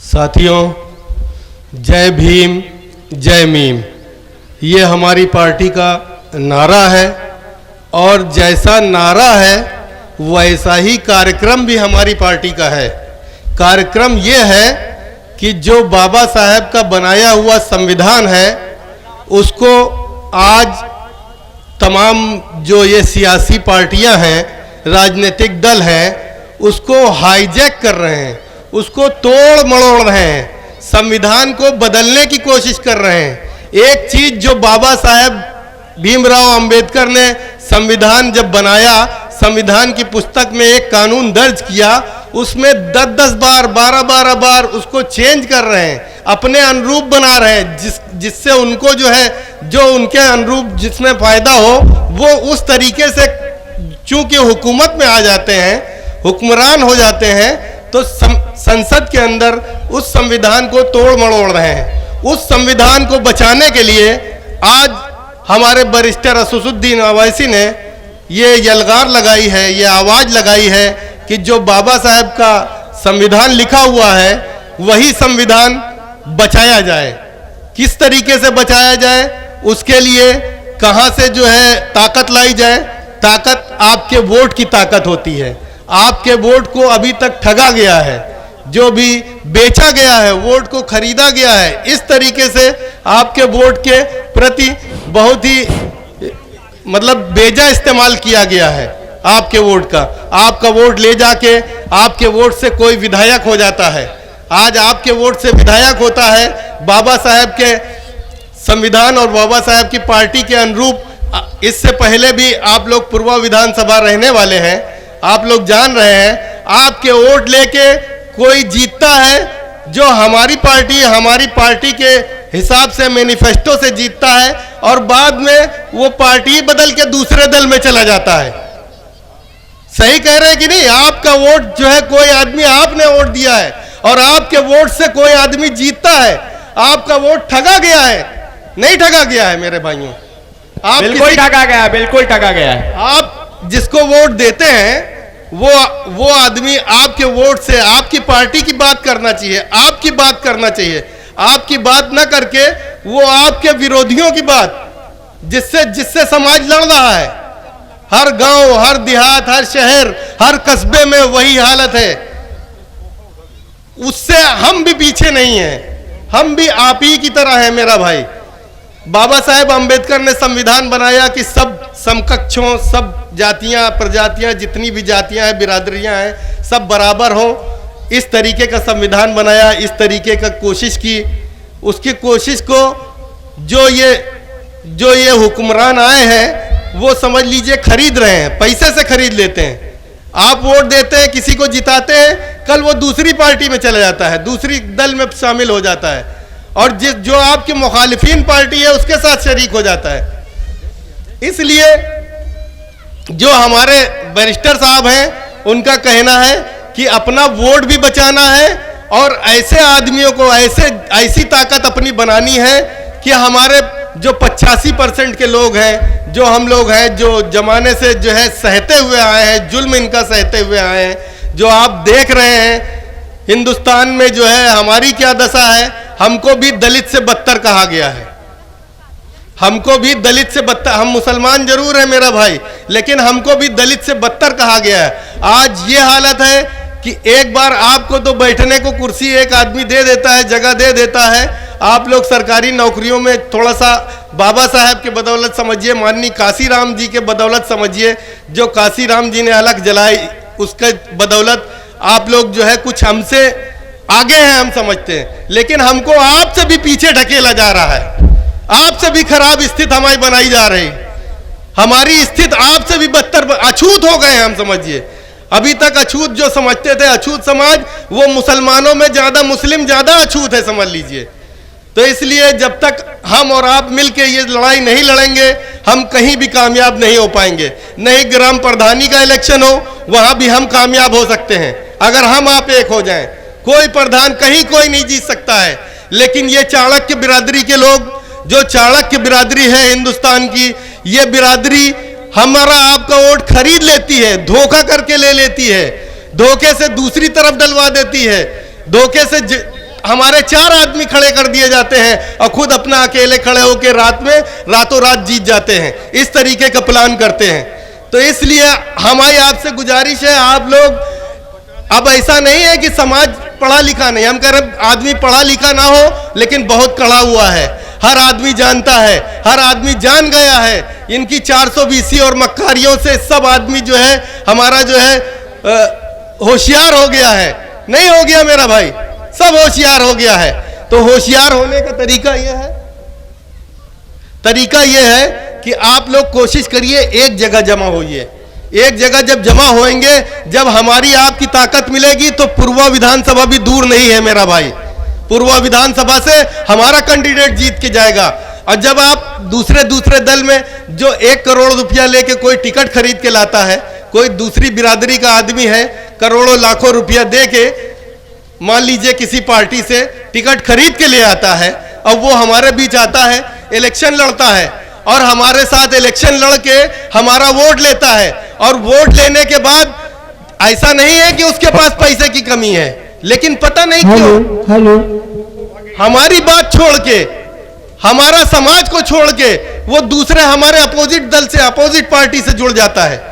साथियों, जय भीम जय मीम, ये हमारी पार्टी का नारा है और जैसा नारा है वैसा ही कार्यक्रम भी हमारी पार्टी का है। कार्यक्रम ये है कि जो बाबा साहेब का बनाया हुआ संविधान है उसको आज तमाम जो ये सियासी पार्टियां हैं, राजनीतिक दल हैं, उसको हाईजैक कर रहे हैं, उसको तोड़ मरोड़ रहे हैं, संविधान को बदलने की कोशिश कर रहे हैं। एक चीज जो बाबा साहेब भीमराव अंबेडकर ने संविधान जब बनाया, संविधान की पुस्तक में एक कानून दर्ज किया, उसमें 10-10 बार 12-12 बार उसको चेंज कर रहे हैं, अपने अनुरूप बना रहे हैं, जिससे उनको जो है, जो उनके अनुरूप जिसमें फायदा हो वो उस तरीके से, चूंकि हुकूमत में आ जाते हैं, हुक्मरान हो जाते हैं, तो संसद के अंदर उस संविधान को तोड़ मरोड़ रहे हैं। उस संविधान को बचाने के लिए आज हमारे बैरिस्टर असदुद्दीन ओवैसी ने ये यलगार लगाई है, ये आवाज लगाई है कि जो बाबा साहेब का संविधान लिखा हुआ है वही संविधान बचाया जाए। किस तरीके से बचाया जाए, उसके लिए कहां से जो है ताकत लाई जाए। ताकत आपके वोट की ताकत होती है। आपके वोट को अभी तक ठगा गया है, जो भी बेचा गया है, वोट को खरीदा गया है, इस तरीके से आपके वोट के प्रति बहुत ही मतलब बेजा इस्तेमाल किया गया है आपके वोट का। आपका वोट ले जाके आपके वोट से कोई विधायक हो जाता है। आज आपके वोट से विधायक होता है बाबा साहेब के संविधान और बाबा साहेब की पार्टी के अनुरूप। इससे पहले भी आप लोग पूर्व विधानसभा रहने वाले हैं, आप लोग जान रहे हैं, आपके वोट लेके कोई जीतता है जो हमारी पार्टी के हिसाब से मैनिफेस्टो से जीतता है, और बाद में वो पार्टी बदल के दूसरे दल में चला जाता है। सही कह रहे हैं कि नहीं? आपका वोट जो है, कोई आदमी, आपने वोट दिया है और आपके वोट से कोई आदमी जीतता है, आपका वोट ठगा गया है? नहीं ठगा गया है मेरे भाइयों, आप बिल्कुल ठगा गया, बिल्कुल ठगा गया है। आप जिसको वोट देते हैं वो आदमी आपके वोट से आपकी पार्टी की बात करना चाहिए, आपकी बात करना चाहिए। आपकी बात ना करके वो आपके विरोधियों की बात, जिससे समाज लड़ रहा है। हर गांव, हर देहात, हर शहर, हर कस्बे में वही हालत है। उससे हम भी पीछे नहीं हैं, हम भी आप ही की तरह हैं मेरा भाई। बाबा साहेब अंबेडकर ने संविधान बनाया कि सब समकक्षों, सब जातियां, प्रजातियां, जितनी भी जातियां हैं, बिरादरियां हैं, सब बराबर हों, इस तरीके का संविधान बनाया, इस तरीके का कोशिश की। उसकी कोशिश को जो ये हुक्मरान आए हैं वो समझ लीजिए खरीद रहे हैं, पैसे से खरीद लेते हैं। आप वोट देते हैं, किसी को जिताते हैं, कल वो दूसरी पार्टी में चला जाता है, दूसरी दल में शामिल हो जाता है, और जो आपकी मुखालिफिन पार्टी है उसके साथ शरीक हो जाता है। इसलिए जो हमारे बैरिस्टर साहब हैं उनका कहना है कि अपना वोट भी बचाना है और ऐसे आदमियों को, ऐसी ताकत अपनी बनानी है कि हमारे जो 85% के लोग हैं, जो हम लोग हैं, जो जमाने से जो है सहते हुए आए हैं, जुल्म इनका सहते हुए आए हैं, जो आप देख रहे हैं हिंदुस्तान में जो है हमारी क्या दशा है। हमको भी दलित से बदतर कहा गया है, हमको भी दलित से बदतर, हम मुसलमान जरूर है मेरा भाई, लेकिन हमको भी दलित से बदतर कहा गया है। आज ये हालत है कि एक बार आपको तो बैठने को कुर्सी एक आदमी दे देता है, जगह दे देता है। आप लोग सरकारी नौकरियों में थोड़ा सा बाबा साहेब के बदौलत समझिए, माननीय काशीराम जी के बदौलत समझिए, जो काशीराम जी ने अलग जलाई, उसके बदौलत आप लोग जो है कुछ हमसे आगे हैं, हम समझते हैं। लेकिन हमको आपसे भी पीछे ढकेला जा रहा है, आपसे भी खराब स्थिति हमारी बनाई जा रही, हमारी स्थिति आपसे भी बदतर, अछूत हो गए हैं हम समझिए। अभी तक अछूत जो समझते थे, अछूत समाज, वो मुसलमानों में ज्यादा, मुस्लिम ज्यादा अछूत है समझ लीजिए। तो इसलिए जब तक हम और आप मिलके ये लड़ाई नहीं लड़ेंगे, हम कहीं भी कामयाब नहीं हो पाएंगे। नहीं ग्राम प्रधानी का इलेक्शन हो, वहां भी हम कामयाब हो सकते हैं अगर हम आप एक हो जाएं। कोई प्रधान कहीं कोई नहीं जीत सकता है, लेकिन ये चाणक्य बिरादरी के लोग, जो चाणक्य बिरादरी है हिंदुस्तान की, ये बिरादरी हमारा आपका वोट खरीद लेती है, धोखा करके ले लेती है, धोखे से दूसरी तरफ डलवा देती है, धोखे से हमारे 4 आदमी खड़े कर दिए जाते हैं और खुद अपना अकेले खड़े होकर रात में रातों रात जीत जाते हैं। इस तरीके का प्लान करते हैं। तो इसलिए हमारी आपसे गुजारिश है, आप लोग, अब ऐसा नहीं है कि समाज पढ़ा लिखा नहीं, हम कह रहे आदमी पढ़ा लिखा ना हो लेकिन बहुत कड़ा हुआ है। हर आदमी जानता है, हर आदमी जान गया है इनकी 420 और मक्कारियों से सब आदमी जो है हमारा जो है होशियार हो गया है। नहीं हो गया मेरा भाई, सब होशियार हो गया है। तो होशियार होने का तरीका यह है कि आप लोग कोशिश करिए एक जगह जमा होइए। एक जगह जब जमा होएंगे, जब हमारी आपकी ताकत मिलेगी तो पूर्वा विधानसभा भी दूर नहीं है मेरा भाई। पूर्वा विधानसभा से हमारा कैंडिडेट जीत के जाएगा। और जब आप दूसरे दल में जो 1 करोड़ रुपया लेके कोई टिकट खरीद के लाता है, कोई दूसरी बिरादरी का आदमी है, करोड़ों लाखों रुपया दे के मान लीजिए किसी पार्टी से टिकट खरीद के ले आता है, अब वो हमारे बीच आता है, इलेक्शन लड़ता है और हमारे साथ इलेक्शन लड़ के हमारा वोट लेता है। और वोट लेने के बाद ऐसा नहीं है कि उसके पास पैसे की कमी है, लेकिन पता नहीं क्यों हमारी बात छोड़ के, हमारा समाज को छोड़ के वो दूसरे हमारे अपोजिट दल से, अपोजिट पार्टी से जुड़ जाता है।